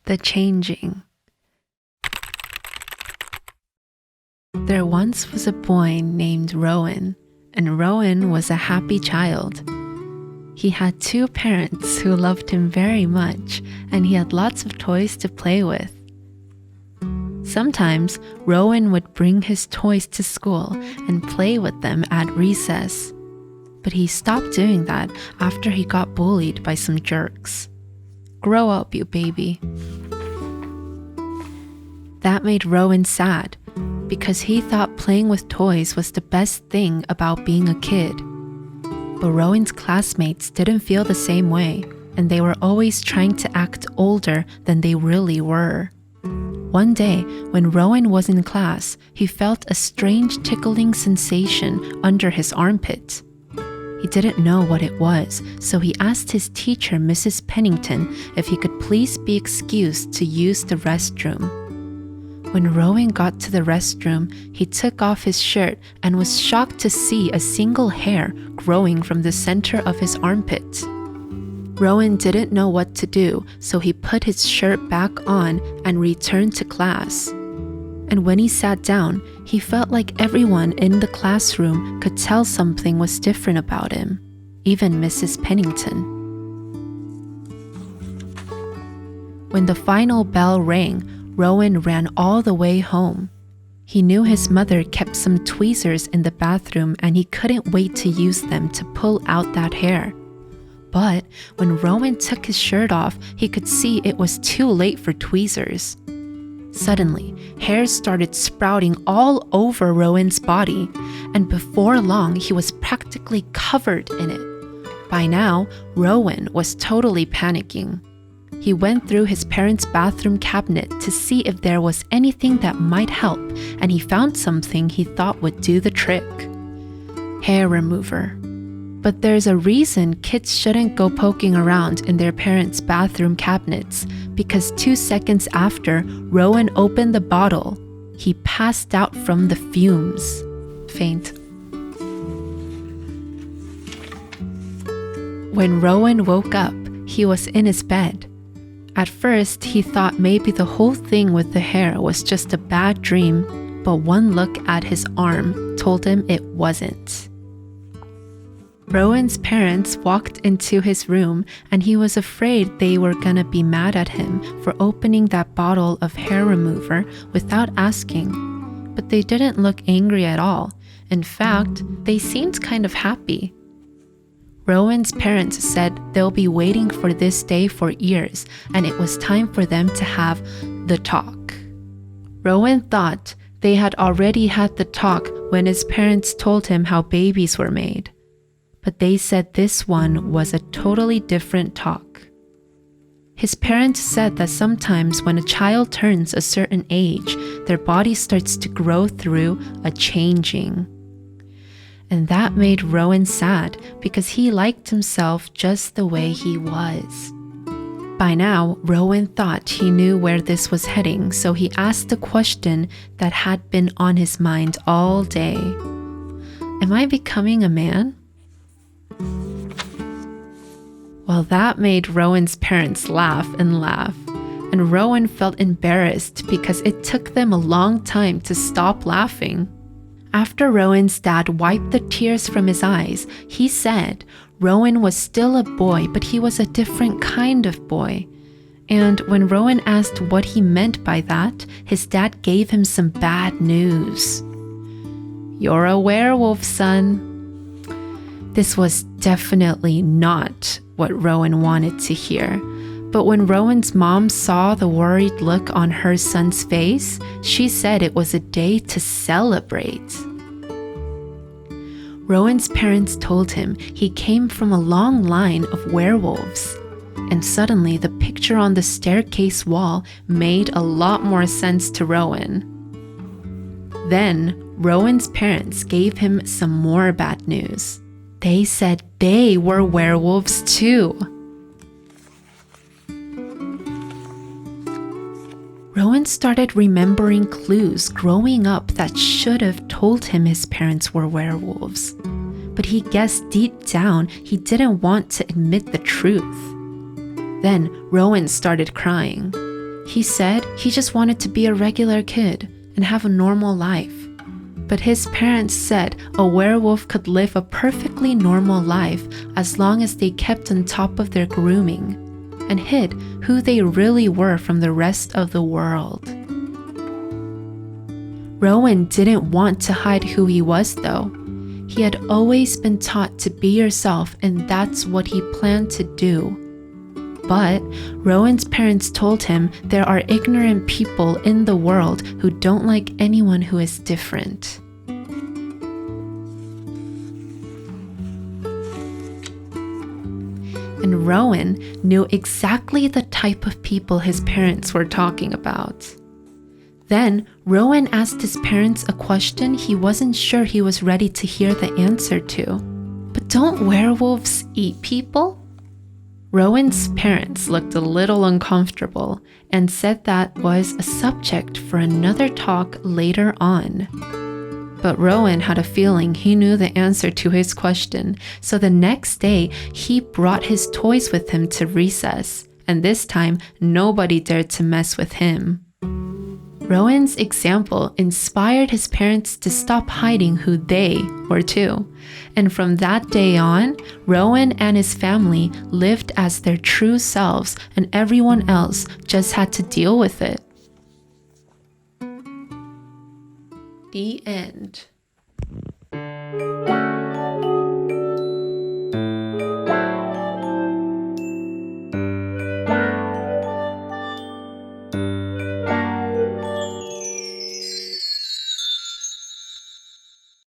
The changing. There once was a boy named Rowan, and Rowan was a happy child. He had 2 parents who loved him very much, and he had lots of toys to play with. Sometimes, Rowan would bring his toys to school and play with them at recess. But he stopped doing that after he got bullied by some jerks. Grow up, you baby. That made Rowan sad, because he thought playing with toys was the best thing about being a kid. But Rowan's classmates didn't feel the same way, and they were always trying to act older than they really were. One day, when Rowan was in class, he felt a strange tickling sensation under his armpit. He didn't know what it was, so he asked his teacher, Mrs. Pennington, if he could please be excused to use the restroom. When Rowan got to the restroom, he took off his shirt and was shocked to see a single hair growing from the center of his armpit. Rowan didn't know what to do, so he put his shirt back on and returned to class. And when he sat down, he felt like everyone in the classroom could tell something was different about him, even Mrs. Pennington. When the final bell rang, Rowan ran all the way home. He knew his mother kept some tweezers in the bathroom and he couldn't wait to use them to pull out that hair. But when Rowan took his shirt off, he could see it was too late for tweezers. Suddenly, hair started sprouting all over Rowan's body, and before long, he was practically covered in it. By now, Rowan was totally panicking. He went through his parents' bathroom cabinet to see if there was anything that might help, and he found something he thought would do the trick. Hair remover. But there's a reason kids shouldn't go poking around in their parents' bathroom cabinets, because 2 seconds after Rowan opened the bottle, he passed out from the fumes. Faint. When Rowan woke up, he was in his bed. At first, he thought maybe the whole thing with the hair was just a bad dream, but one look at his arm told him it wasn't. Rowan's parents walked into his room, and he was afraid they were gonna be mad at him for opening that bottle of hair remover without asking. But they didn't look angry at all. In fact, they seemed kind of happy. Rowan's parents said they'll be waiting for this day for years, and it was time for them to have the talk. Rowan thought they had already had the talk when his parents told him how babies were made. But they said this one was a totally different talk. His parents said that sometimes when a child turns a certain age, their body starts to grow through a changing. And that made Rowan sad because he liked himself just the way he was. By now, Rowan thought he knew where this was heading, so he asked the question that had been on his mind all day. Am I becoming a man? Well, that made Rowan's parents laugh, and Rowan felt embarrassed because it took them a long time to stop laughing. After Rowan's dad wiped the tears from his eyes, he said Rowan was still a boy, but he was a different kind of boy. And when Rowan asked what he meant by that, his dad gave him some bad news. You're a werewolf, son. This was definitely not what Rowan wanted to hear. But when Rowan's mom saw the worried look on her son's face, she said it was a day to celebrate. Rowan's parents told him he came from a long line of werewolves. And suddenly the picture on the staircase wall made a lot more sense to Rowan. Then, Rowan's parents gave him some more bad news. They said they were werewolves too. Rowan started remembering clues growing up that should have told him his parents were werewolves. But he guessed deep down he didn't want to admit the truth. Then Rowan started crying. He said he just wanted to be a regular kid and have a normal life. But his parents said a werewolf could live a perfectly normal life as long as they kept on top of their grooming and hid who they really were from the rest of the world. Rowan didn't want to hide who he was though. He had always been taught to be yourself and that's what he planned to do. But Rowan's parents told him there are ignorant people in the world who don't like anyone who is different. And Rowan knew exactly the type of people his parents were talking about. Then Rowan asked his parents a question he wasn't sure he was ready to hear the answer to. But don't werewolves eat people? Rowan's parents looked a little uncomfortable and said that was a subject for another talk later on. But Rowan had a feeling he knew the answer to his question, so the next day he brought his toys with him to recess, and this time nobody dared to mess with him. Rowan's example inspired his parents to stop hiding who they were too. And from that day on, Rowan and his family lived as their true selves and everyone else just had to deal with it. The end.